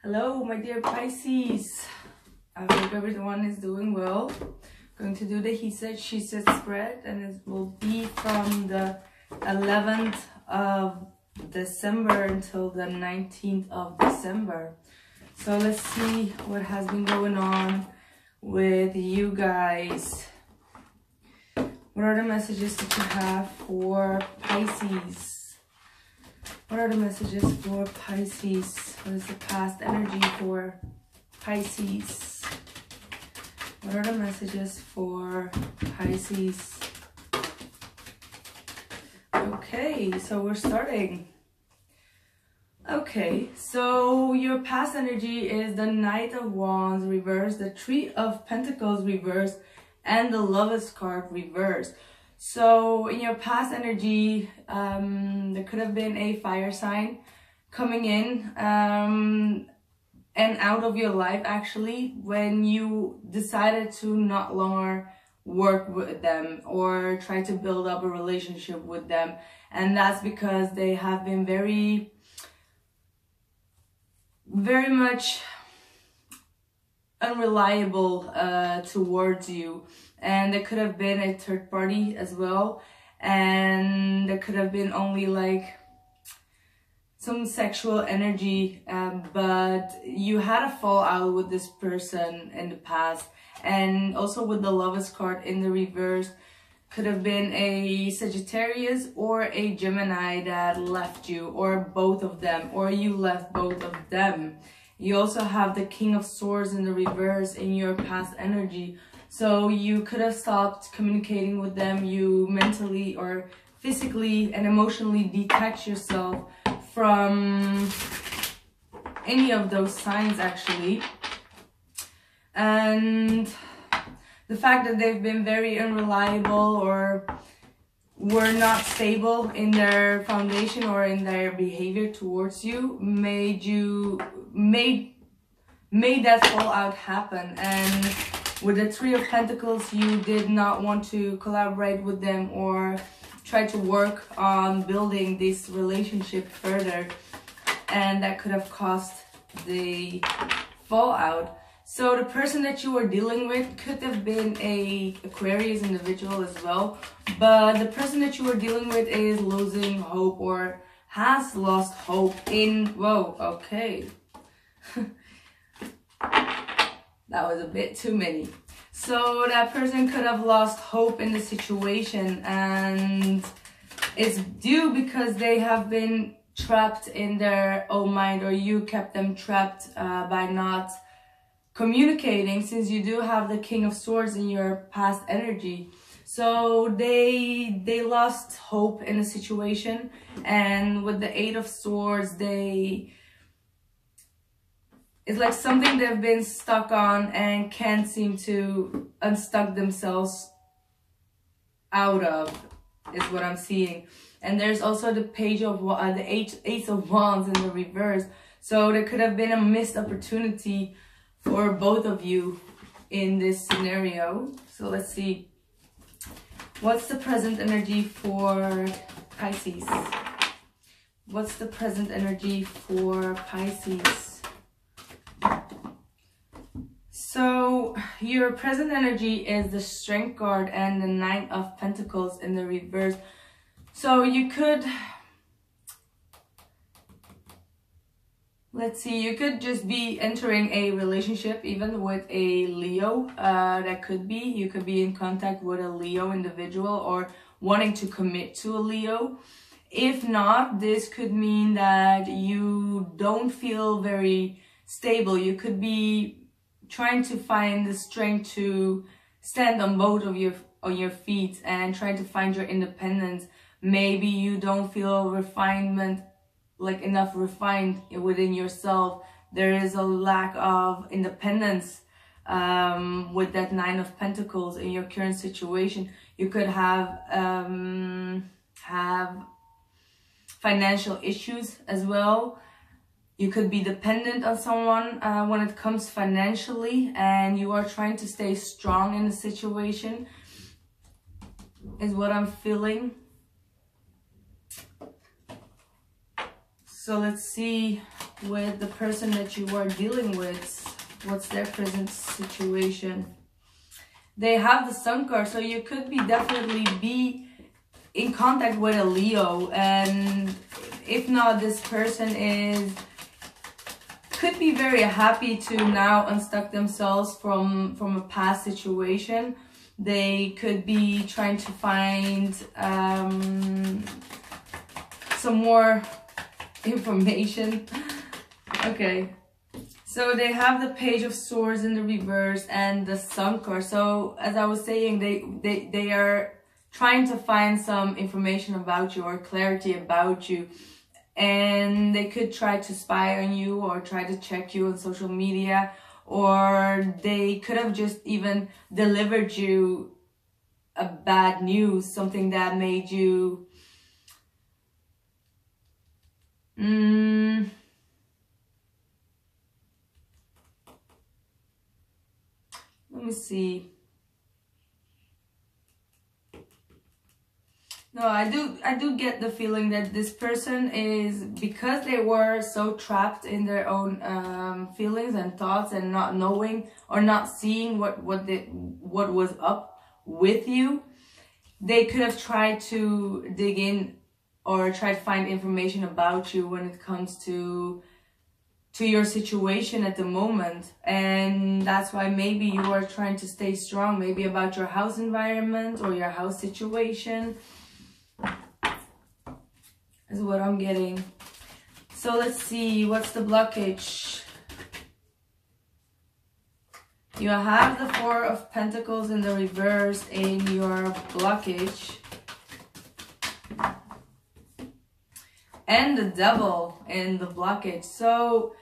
Hello, my dear Pisces. I hope everyone is doing well. Going to do the he said, she said spread, and it will be from the 11th of December until the 19th of December. So let's see what has been going on with you guys. What are the messages that you have for Pisces? What are the messages for Pisces? What is the past energy for Pisces? What are the messages for Pisces? Okay, so we're starting. Okay, so your past energy is the Knight of Wands reversed, the Three of Pentacles reversed, and the Lovers card reversed. So in your past energy, there could have been a fire sign coming in and out of your life, actually, when you decided to not longer work with them or try to build up a relationship with them. And that's because they have been very much unreliable towards you. And there could have been a third party as well, and there could have been only like some sexual energy, but you had a fallout with this person in the past. And also with the Lovers card in the reverse, could have been a Sagittarius or a Gemini that left you, or both of them, or you left both of them. You also have the King of Swords in the reverse in your past energy. So you could have stopped communicating with them. You mentally or physically and emotionally detach yourself from any of those signs, actually. And the fact that they've been very unreliable or were not stable in their foundation or in their behavior towards you made that fallout happen. And with the Three of Pentacles, you did not want to collaborate with them or try to work on building this relationship further, and that could have caused the fallout. So the person that you were dealing with could have been a Aquarius individual as well, but the person that you were dealing with is losing hope or has lost hope in, whoa, okay. That was a bit too many. So that person could have lost hope in the situation, and it's due because they have been trapped in their own mind, or you kept them trapped by not communicating, since you do have the King of Swords in your past energy. So they lost hope in the situation, and with the Eight of Swords, it's like something they've been stuck on and can't seem to unstuck themselves out of, is what I'm seeing. And there's also the Page of the Ace of Wands in the reverse. So there could have been a missed opportunity for both of you in this scenario. So let's see. What's the present energy for Pisces? What's the present energy for Pisces? So your present energy is the Strength card and the Nine of Pentacles in the reverse. So you could, let's see, you could just be entering a relationship even with a Leo. That could be, you could be in contact with a Leo individual or wanting to commit to a Leo. If not, this could mean that you don't feel very stable. You could be trying to find the strength to stand on both of your feet and trying to find your independence. Maybe you don't feel refinement, like enough refined within yourself. There is a lack of independence with that Nine of Pentacles in your current situation. You could have financial issues as well. You could be dependent on someone when it comes financially, and you are trying to stay strong in the situation, is what I'm feeling. So let's see with the person that you are dealing with. What's their present situation? They have the Sun card, so you could definitely be in contact with a Leo, and if not, this person could be very happy to now unstuck themselves from a past situation. They could be trying to find some more information. Okay, so they have the Page of Swords in the reverse and the Sun card. So as I was saying, they are trying to find some information about you or clarity about you, and they could try to spy on you or try to check you on social media, or they could have just even delivered you a bad news, something that made you let me see. No, I do get the feeling that this person is, because they were so trapped in their own feelings and thoughts and not knowing or not seeing what was up with you, they could have tried to dig in or try to find information about you when it comes to your situation at the moment. And that's why maybe you are trying to stay strong, maybe about your house environment or your house situation, is what I'm getting. So let's see, what's the blockage? You have the Four of Pentacles in the reverse in your blockage, and the Devil in the blockage. So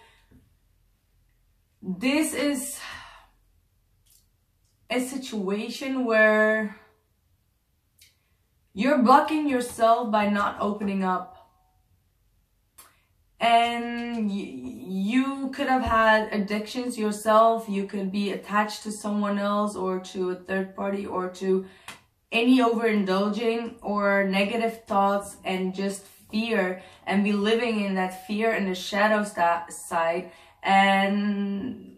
this is a situation where you're blocking yourself by not opening up. And you could have had addictions yourself. You could be attached to someone else or to a third party or to any overindulging or negative thoughts and just fear, and be living in that fear and the shadow side. And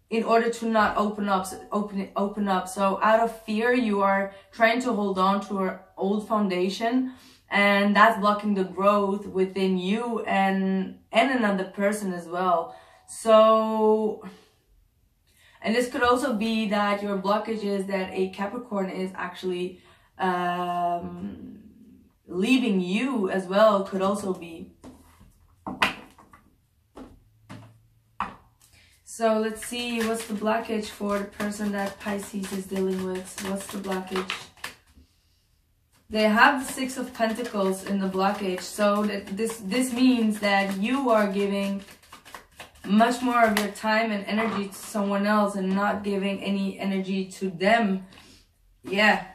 in order to not open up. So out of fear, you are trying to hold on to an old foundation, and that's blocking the growth within you and another person as well. So, and this could also be that your blockage is that a Capricorn is actually leaving you as well, could also be. So let's see, what's the blockage for the person that Pisces is dealing with? What's the blockage? They have the Six of Pentacles in the blockage. So that this means that you are giving much more of your time and energy to someone else and not giving any energy to them. Yeah.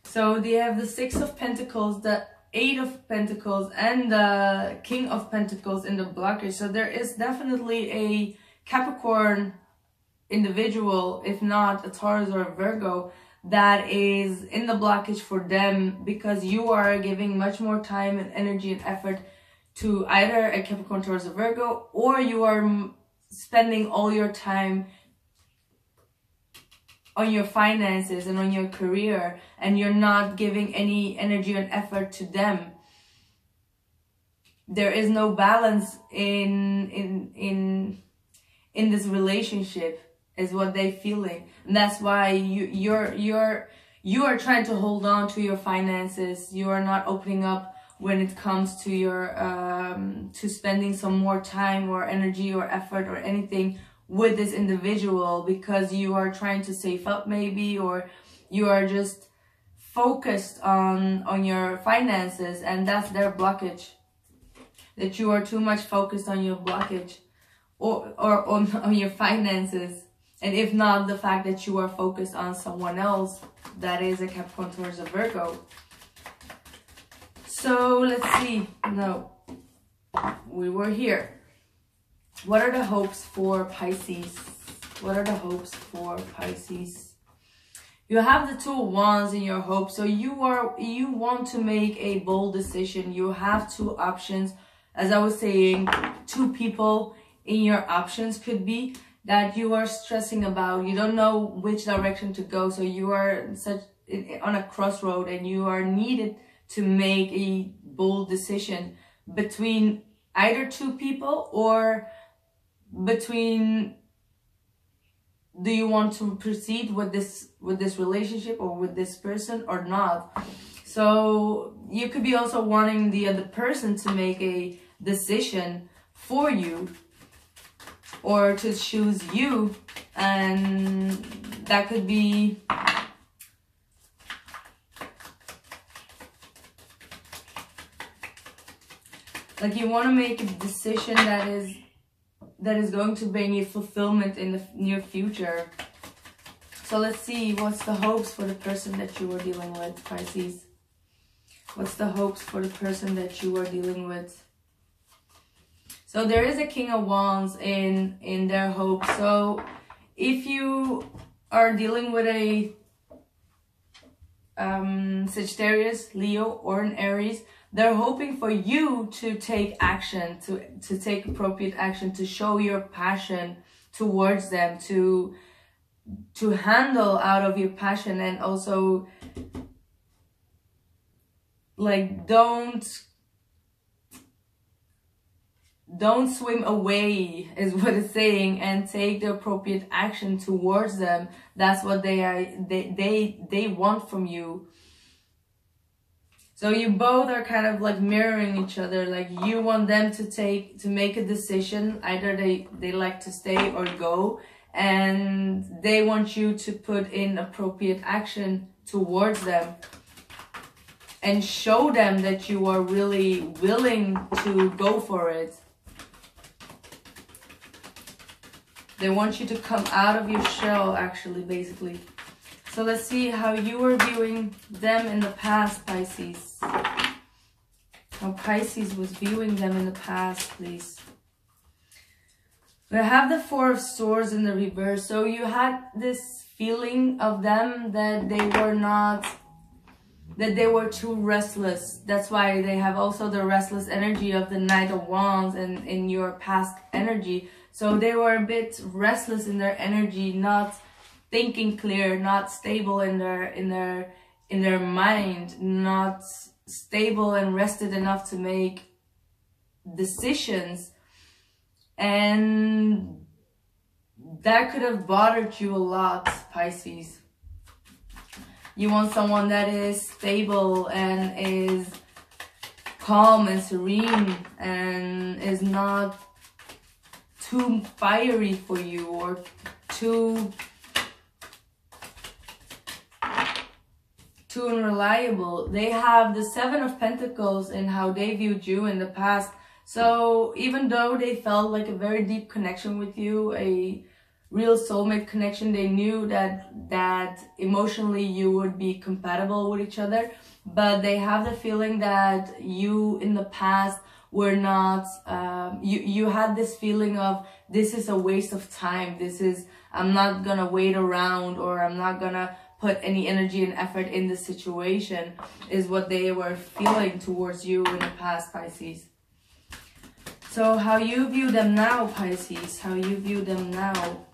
So they have the Six of Pentacles, the Eight of Pentacles, and the King of Pentacles in the blockage. So there is definitely a Capricorn individual, if not a Taurus or a Virgo, that is in the blockage for them, because you are giving much more time and energy and effort to either a Capricorn, Taurus, or Virgo, or you are spending all your time on your finances and on your career, and you're not giving any energy and effort to them. There is no balance in this relationship, is what they're feeling. And that's why you are trying to hold on to your finances. You are not opening up when it comes to your to spending some more time or energy or effort or anything with this individual, because you are trying to save up maybe, or you are just focused on your finances, and that's their blockage. That you are too much focused on your blockage or on your finances. And if not, the fact that you are focused on someone else that is a Capricorn, Taurus, or Virgo. So let's see. No, we were here. What are the hopes for Pisces? What are the hopes for Pisces? You have the Two of Wands in your hope. So you want to make a bold decision. You have two options. As I was saying, two people in your options, could be that you are stressing about. You don't know which direction to go, so you are on a crossroad and you are needed to make a bold decision between either two people, or between, do you want to proceed with this relationship or with this person or not. So you could be also wanting the other person to make a decision for you or to choose you, and that could be like you want to make a decision that is going to bring you fulfillment in the near future. So let's see, what's the hopes for the person that you are dealing with, Pisces? What's the hopes for the person that you are dealing with? So there is a King of Wands in their hopes. So if you are dealing with a Sagittarius, Leo, or an Aries, they're hoping for you to take action, to take appropriate action, to show your passion towards them, to handle out of your passion, and also like don't swim away is what it's saying, and take the appropriate action towards them. That's what they want from you. So you both are kind of like mirroring each other. Like you want them to make a decision. Either they like to stay or go. And they want you to put in appropriate action towards them. And show them that you are really willing to go for it. They want you to come out of your shell, actually, basically. So let's see how you were viewing them in the past, Pisces. How Pisces was viewing them in the past, please. We have the Four of Swords in the reverse. So you had this feeling of them that they were too restless. That's why they have also the restless energy of the Knight of Wands and in your past energy. So they were a bit restless in their energy, not thinking clear, not stable in their mind, not stable and rested enough to make decisions. And that could have bothered you a lot, Pisces. You want someone that is stable and is calm and serene and is not too fiery for you or too unreliable. They have the Seven of Pentacles in how they viewed you in the past. So even though they felt like a very deep connection with you, a real soulmate connection, they knew that emotionally you would be compatible with each other, but they have the feeling that you in the past were not, you had this feeling of, this is a waste of time, I'm not gonna wait around, or I'm not gonna put any energy and effort in the situation, is what they were feeling towards you in the past, Pisces. So how you view them now, Pisces, how you view them now,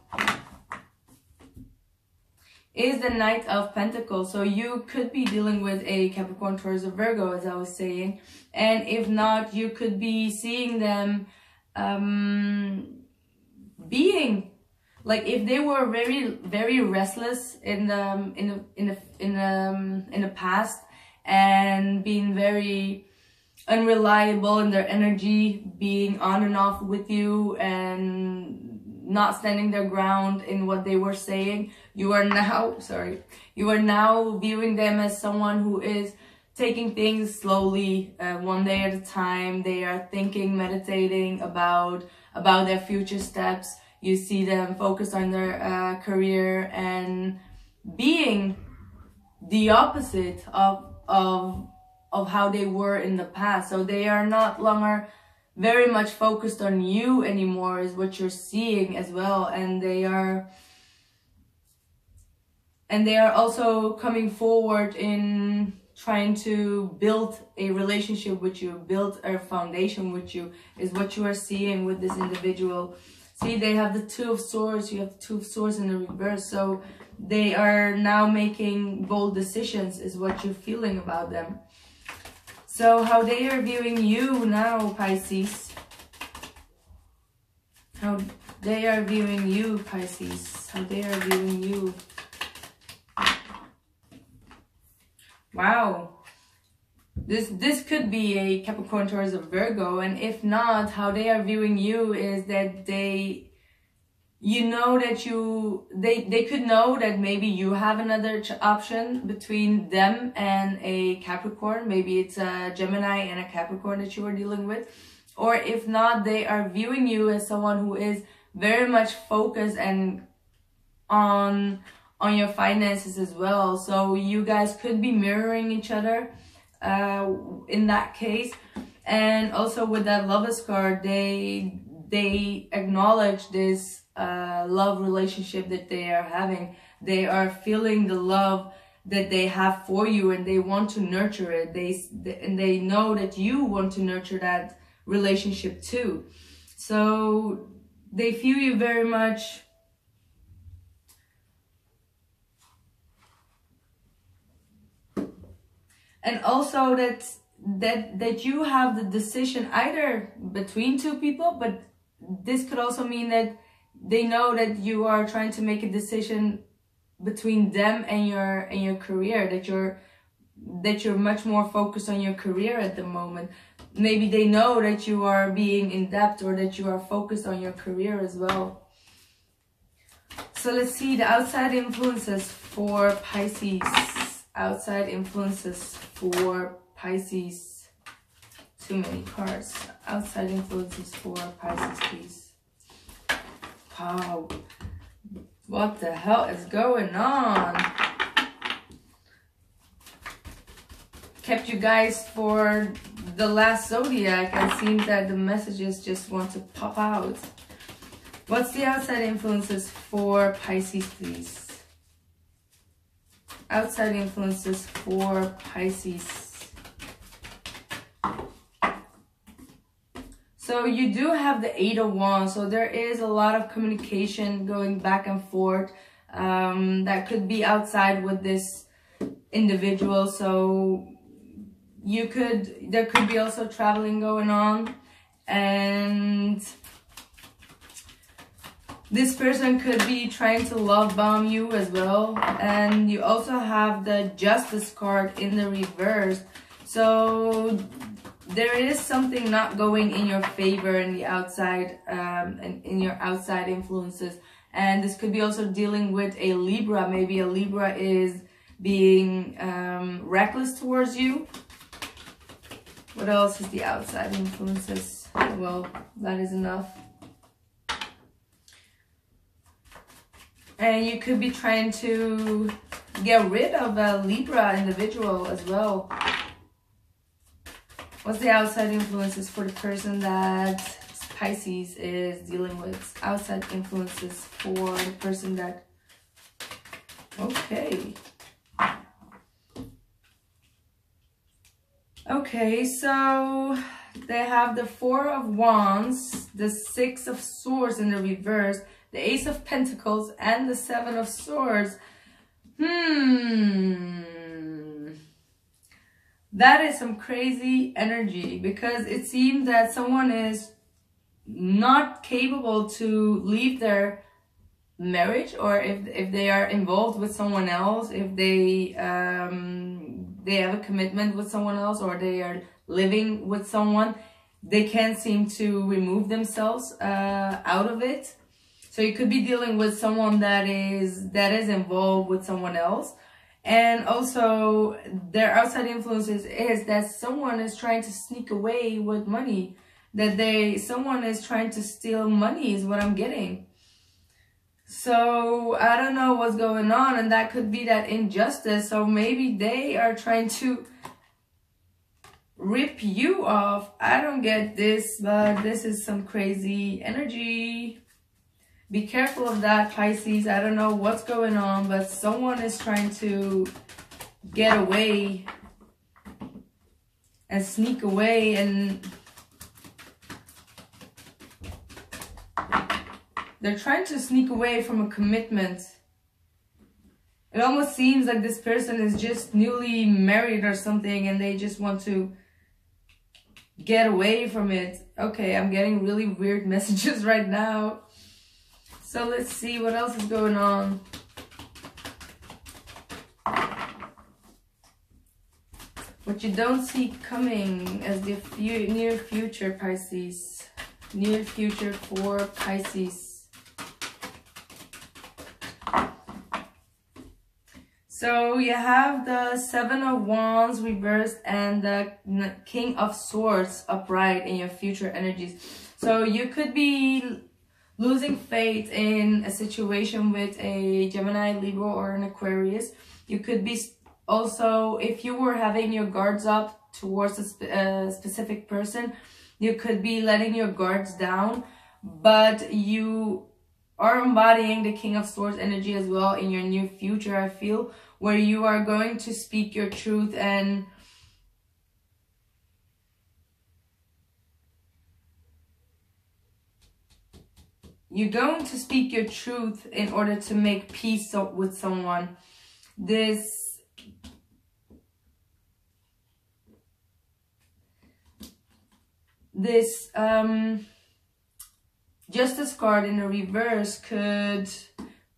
is the Knight of Pentacles. So you could be dealing with a Capricorn, Taurus, or Virgo, as I was saying. And if not, you could be seeing them being like, if they were very, very restless in the past, and being very unreliable in their energy, being on and off with you and not standing their ground in what they were saying, you are now viewing them as someone who is taking things slowly, one day at a time. They are thinking, meditating about their future steps. You see them focused on their career and being the opposite of how they were in the past. So they are not longer very much focused on you anymore, is what you're seeing as well. And they are also coming forward in trying to build a relationship with you, build a foundation with you, is what you are seeing with this individual. See, they have the Two of Swords, you have the Two of Swords in the reverse, so they are now making bold decisions, is what you're feeling about them. So how they are viewing you now, Pisces. How they are viewing you, Pisces. How they are viewing you. Wow. This could be a Capricorn, Taurus, or Virgo, and if not, how they are viewing you is that they could know that maybe you have another option between them and a Capricorn. Maybe it's a Gemini and a Capricorn that you are dealing with. Or if not, they are viewing you as someone who is very much focused and on your finances as well. So you guys could be mirroring each other in that case. And also with that Lovers card, they acknowledge this love relationship that they are having. They are feeling the love that they have for you, and they want to nurture it. They know that you want to nurture that relationship too. So they feel you very much and also that you have the decision either between two people, but this could also mean that they know that you are trying to make a decision between them and your career, that you're much more focused on your career at the moment. Maybe they know that you are being in debt, or that you are focused on your career as well. So let's see the outside influences for Pisces. Outside influences for Pisces. Too many cards. Outside influences for Pisces, please. Wow. What the hell is going on? Kept you guys for the last zodiac. It seems that the messages just want to pop out. What's the outside influences for Pisces, please? Outside influences for Pisces. So you do have the Eight of Wands. So there is a lot of communication going back and forth. That could be outside with this individual. So there could be also traveling going on. And this person could be trying to love bomb you as well. And you also have the Justice card in the reverse. So there is something not going in your favor in the outside, in your outside influences. And this could be also dealing with a Libra. Maybe a Libra is being reckless towards you. What else is the outside influences? Well, that is enough. And you could be trying to get rid of a Libra individual as well. What's the outside influences for the person that Pisces is dealing with? Outside influences for the person that... Okay. Okay, so they have the Four of Wands, the Six of Swords in the reverse, the Ace of Pentacles, and the Seven of Swords. That is some crazy energy, because it seems that someone is not capable to leave their marriage, or if they are involved with someone else, if they have a commitment with someone else, or they are living with someone, they can't seem to remove themselves out of it. So you could be dealing with someone that is involved with someone else. And also their outside influences is that someone is trying to sneak away with money. Someone is trying to steal money is what I'm getting. So I don't know what's going on, and that could be that injustice. So maybe they are trying to rip you off. I don't get this, but this is some crazy energy. Be careful of that, Pisces. I don't know what's going on, but someone is trying to get away and sneak away, and they're trying to sneak away from a commitment. It almost seems like this person is just newly married or something, and they just want to get away from it. Okay, I'm getting really weird messages right now. So let's see what else is going on. What you don't see coming as the near future, Pisces. Near future for Pisces. So you have the Seven of Wands reversed and the King of Swords upright in your future energies. So you could be losing faith in a situation with a Gemini, Libra, or an Aquarius. You could be also, if you were having your guards up towards a specific person, you could be letting your guards down, but you are embodying the King of Swords energy as well in your new future, I feel, where you are going to speak your truth, and you're going to speak your truth in order to make peace with someone. This Justice card in the reverse could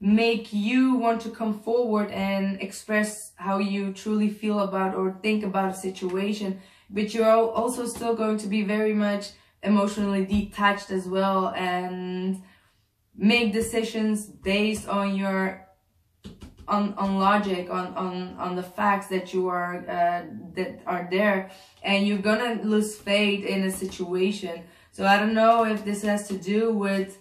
make you want to come forward and express how you truly feel about or think about a situation, but you're also still going to be very much emotionally detached as well, and make decisions based on your on logic, on the facts that you are that are there, and you're gonna lose faith in a situation. So I don't know if this has to do with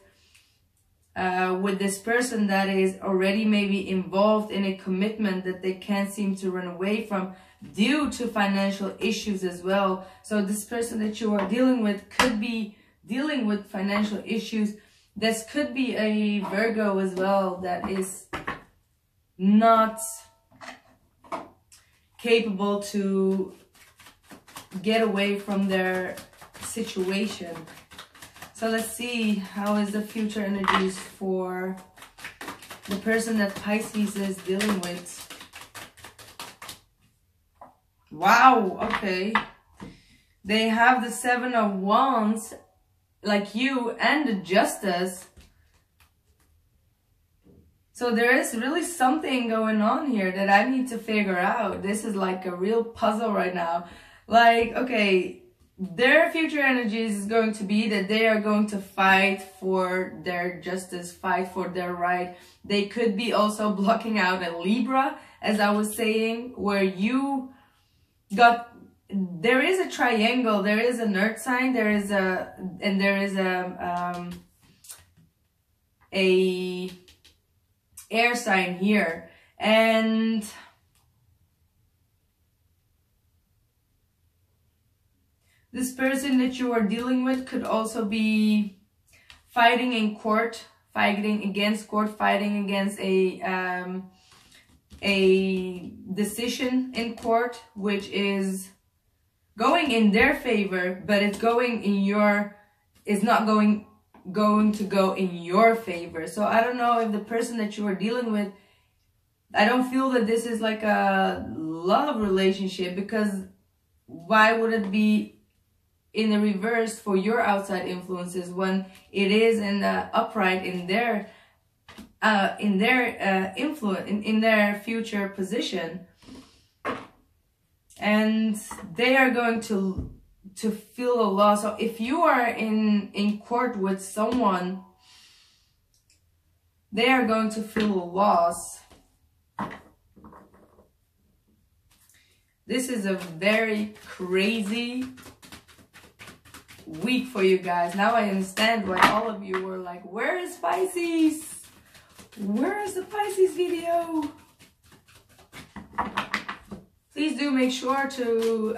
this person that is already maybe involved in a commitment that they can't seem to run away from due to financial issues as well. So this person that you are dealing with could be dealing with financial issues. This could be a Virgo as well that is not capable to get away from their situation. So let's see, how is the future energies for the person that Pisces is dealing with? Wow, okay. They have the Seven of Wands, like you, and the Justice. So there is really something going on here that I need to figure out. This is like a real puzzle right now. Like, okay, their future energies is going to be that they are going to fight for their justice, fight for their right. They could be also blocking out a Libra, as I was saying, where you got, there is a triangle, there is an earth sign, there is a, and there is a air sign here, and this person that you are dealing with could also be fighting in court, fighting against court, fighting against a decision in court, which is going in their favor, but it's going in your, it's not going to go in your favor. So I don't know if the person that you are dealing with, I don't feel that this is like a love relationship, because why would it be in the reverse for your outside influences when it is in the upright in their influence, in their future position? And they are going to feel a loss. So if you are in court with someone, they are going to feel a loss. This is a very crazy week for you guys. Now I understand why all of you were like, where is Pisces? Where is the Pisces video? Please do make sure to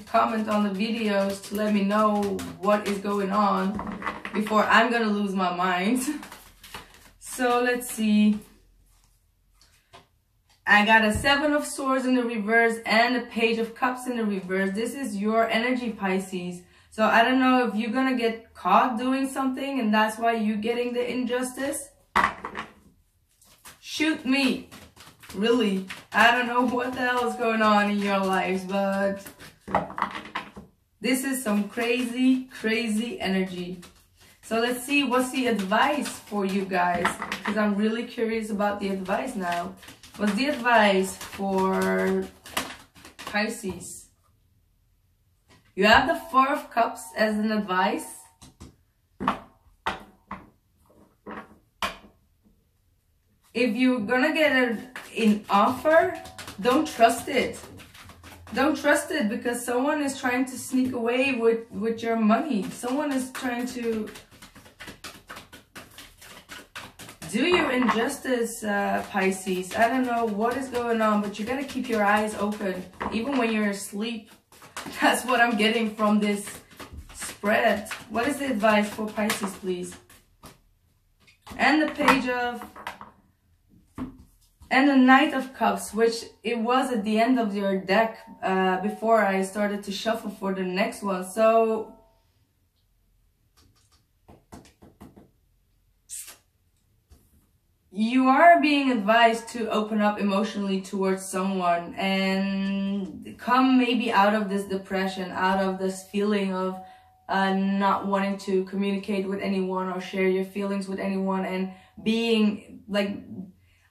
comment on the videos to let me know what is going on before I'm gonna lose my mind. So let's see. I got a 7 of Swords in the reverse and a Page of Cups in the reverse. This is your energy, Pisces. So I don't know if you're gonna get caught doing something and that's why you're getting the injustice. Shoot me. Really. I don't know what the hell is going on in your lives, but this is some crazy, crazy energy. So let's see what's the advice for you guys, because I'm really curious about the advice now. What's the advice for Pisces? You have the 4 of Cups as an advice. If you're gonna get an offer, don't trust it. Don't trust it, because someone is trying to sneak away with your money. Someone is trying to do you injustice, Pisces. I don't know what is going on, but you gotta keep your eyes open, even when you're asleep. That's what I'm getting from this spread. What is the advice for Pisces, please? And the Page of... And the Knight of Cups, which it was at the end of your deck before I started to shuffle for the next one. So... you are being advised to open up emotionally towards someone and come maybe out of this depression, out of this feeling of not wanting to communicate with anyone or share your feelings with anyone, and being like,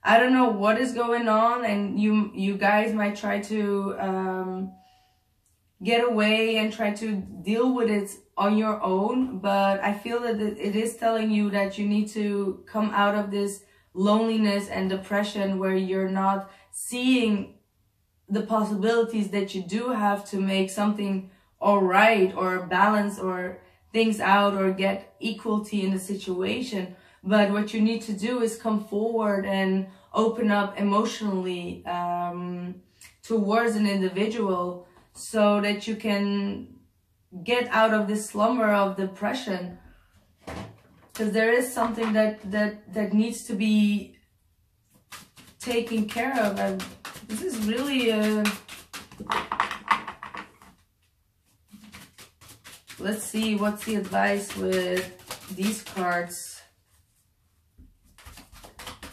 I don't know what is going on, and you guys might try to get away and try to deal with it on your own, but I feel that it is telling you that you need to come out of this loneliness and depression where you're not seeing the possibilities that you do have to make something all right or balance or things out or get equality in the situation. But what you need to do is come forward and open up emotionally towards an individual so that you can get out of this slumber of depression. Because there is something that needs to be taken care of. And this is really let's see what's the advice with these cards.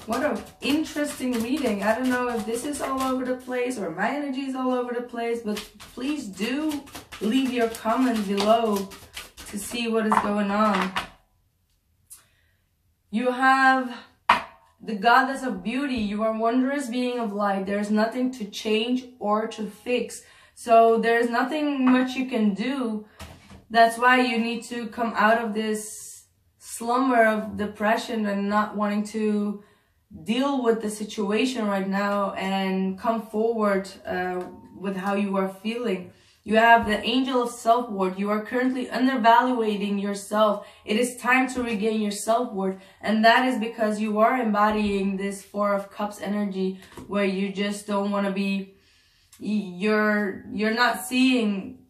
What an interesting reading. I don't know if this is all over the place or my energy is all over the place, but please do leave your comments below to see what is going on. You have the Goddess of Beauty. You are wondrous being of light. There's nothing to change or to fix. So there's nothing much you can do. That's why you need to come out of this slumber of depression and not wanting to deal with the situation right now and come forward with how you are feeling. You have the Angel of Self-Worth. You are currently undervaluating yourself. It is time to regain your self-worth. And that is because you are embodying this 4 of Cups energy where you just don't want to be, you're not seeing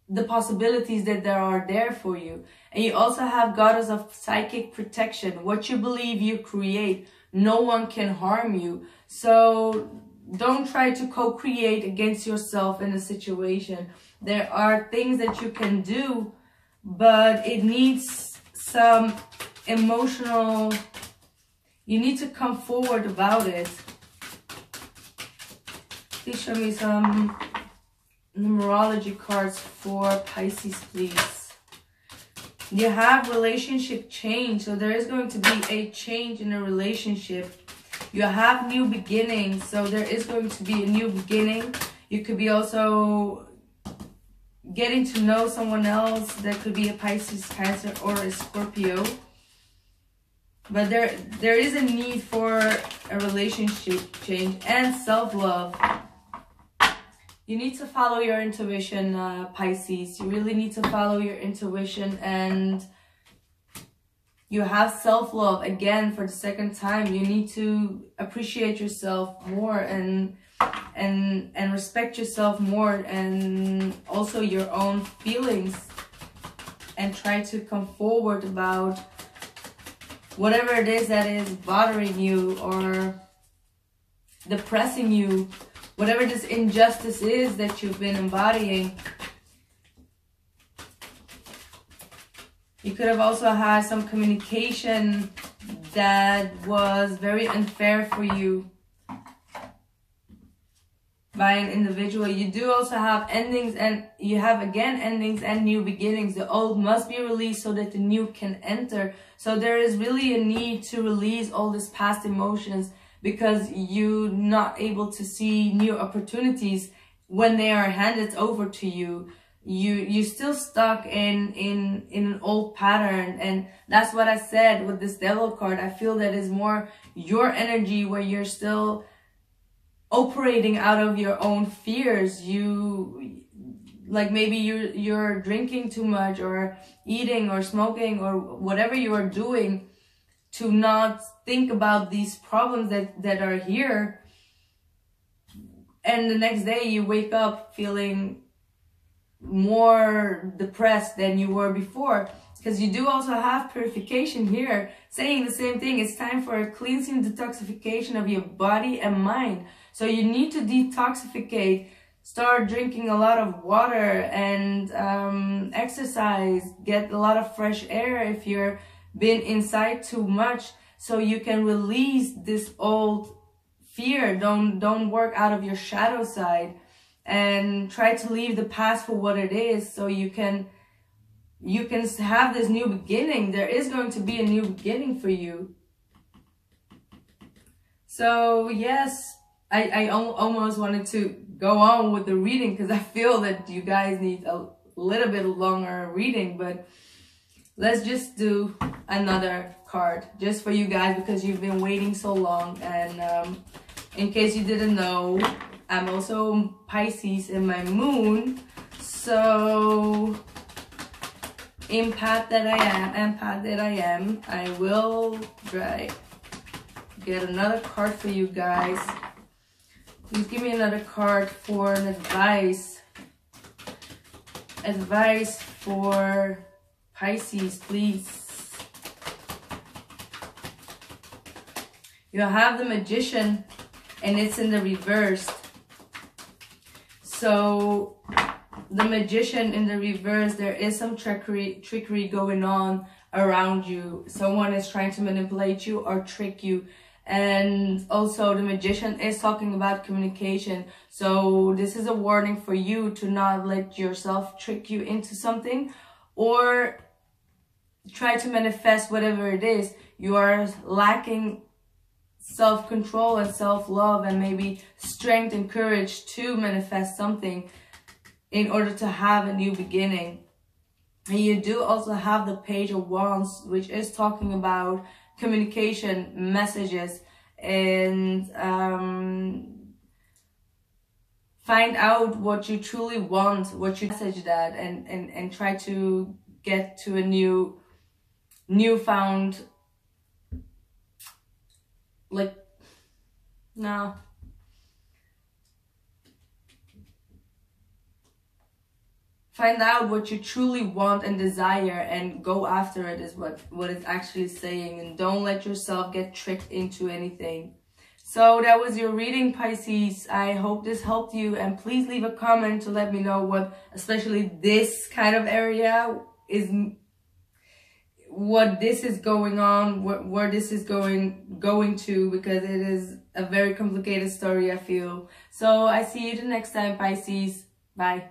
the possibilities that there are there for you. And you also have Goddess of Psychic Protection. What you believe you create. No one can harm you. So don't try to co-create against yourself in a situation. There are things that you can do, but it needs some emotional, you need to come forward about it. Please show me some numerology cards for Pisces, please. You have relationship change, so there is going to be a change in a relationship. You have new beginnings, so there is going to be a new beginning. You could be also getting to know someone else. That could be a Pisces, Cancer, or a Scorpio. But there is a need for a relationship change and self-love. You need to follow your intuition, Pisces. You really need to follow your intuition, and you have self-love again for the second time. You need to appreciate yourself more and respect yourself more, and also your own feelings, and try to come forward about whatever it is that is bothering you or depressing you, whatever this injustice is that you've been embodying. You could have also had some communication that was very unfair for you by an individual. You do also have endings, and you have again endings and new beginnings. The old must be released so that the new can enter. So there is really a need to release all these past emotions, because you're not able to see new opportunities when they are handed over to you. You're still stuck in an old pattern, and that's what I said with this Devil card. I feel that is more your energy, where you're still operating out of your own fears. You, like, maybe you're drinking too much, or eating or smoking, or whatever you are doing to not think about these problems that are here, and the next day you wake up feeling more depressed than you were before. Because you do also have purification here, saying the same thing. It's time for a cleansing, detoxification of your body and mind. So you need to detoxificate. Start drinking a lot of water and exercise. Get a lot of fresh air if you're been inside too much, so you can release this old fear. Don't work out of your shadow side, and try to leave the past for what it is, so you can have this new beginning. There is going to be a new beginning for you. So yes, I almost wanted to go on with the reading, because I feel that you guys need a little bit longer reading, but let's just do another card just for you guys, because you've been waiting so long. And in case you didn't know, I'm also Pisces in my moon. So empath that I am, I will try get another card for you guys. Please give me another card for an advice. Advice for Pisces, please. You have the Magician, and it's in the reverse. So the Magician in the reverse, there is some trickery going on around you. Someone is trying to manipulate you or trick you. And also the Magician is talking about communication. So this is a warning for you to not let yourself trick you into something, or try to manifest whatever it is. You are lacking self-control and self-love, and maybe strength and courage to manifest something in order to have a new beginning. And you do also have the Page of Wands, which is talking about communication, messages, and find out what you truly want, what you message that, and try to get to a newfound, like, no. Find out what you truly want and desire, and go after it is what it's actually saying. And don't let yourself get tricked into anything. So that was your reading, Pisces. I hope this helped you, and please leave a comment to let me know what, especially this kind of area, is what this is going on, where this is going to, because it is a very complicated story, I feel. So I see you the next time, Pisces. Bye.